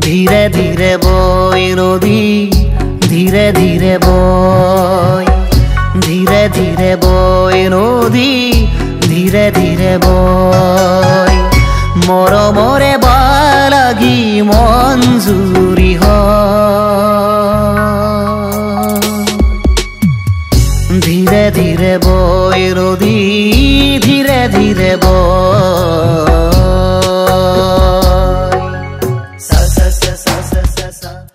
ধীরে ধীরে বয় নদী ধীরে ধীরে বয় ধীরে ধীরে বয় নদী ধীরে ধীরে বয় মরমরে বালাগি মঞ্জুরি ধীরে ধীরে বয় নদী ধীরে ধীরে বয়।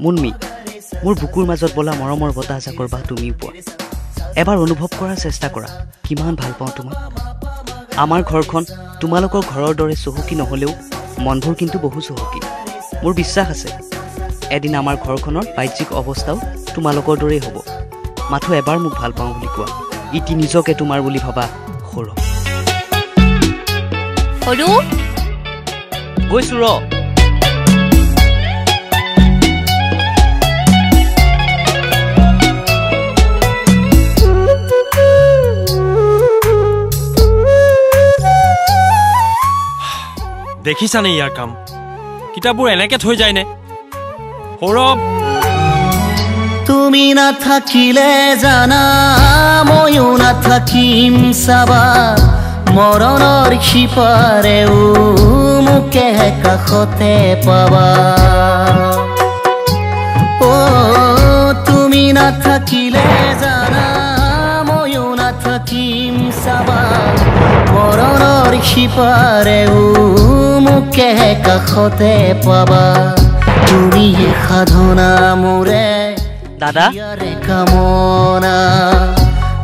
মুনমি মোৰ বুকুৰ মাজত বলা মৰমৰ বতাহ জাকৰ বা তুমি পোৱা এবাৰ অনুভৱ কৰাৰ চেষ্টা কৰা কিমান ভাল পাওঁ তোমাক। আমাৰ ঘৰখন তোমালোকৰ ঘৰৰ দৰে চহকী নহলেও মনবোৰ কিন্তু বহু চহকী। মোৰ বিশ্বাস আছে এদিন আমাৰ ঘৰখনৰ বাহ্যিক অৱস্থাও তোমালোকৰ দৰেই হ'ব। মাথো এবাৰ মোক ভাল পাওঁ বুলি কোৱা ইতি নিজকে তোমাৰ বুলি ভাবা সৰু সৰু গৈছো ৰ দেখিছানে ইয়াৰ কাম কিতাপবোৰ এনেকে থৈ যায়নে সৌৰভ তুমি নাথাকিলে জানা ময়ো নাথাকিম চাবা মৰণৰ সিপাৰেও মোকে কাষতে পাবা অ তুমি নাথাকিলে জানা ময়ো নাথাকিম চাবা মৰণৰ সিপাৰেও মোকে কাষতে পাবা তুমি সাধনা মোৰে দাদা কামনা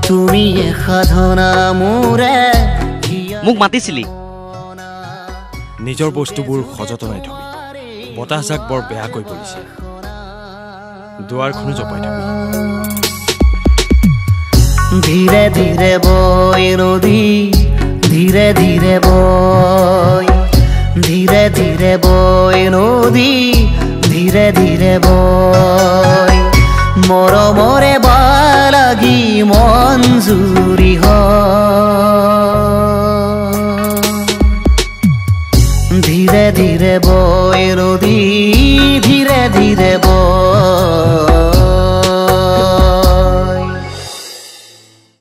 তুমি সাধনা মোৰে মোক মাতিছিলি নিজৰ বস্তুবোৰ সযতনাই থবি বতাহ জাক বৰ বেয়াকৈ পৰিছে দুৱাৰখনো জপাই থবি ধীৰে ধীৰে বয় নদী ধীৰে ধীৰে বয় ধীৰে ধীৰে বয় নদী ধীৰে ধীৰে বয় মৰমৰে বালাগি মঞ্জুৰি ধীৰে ধীৰে বয় নদী ধীৰে ধীৰে বয়।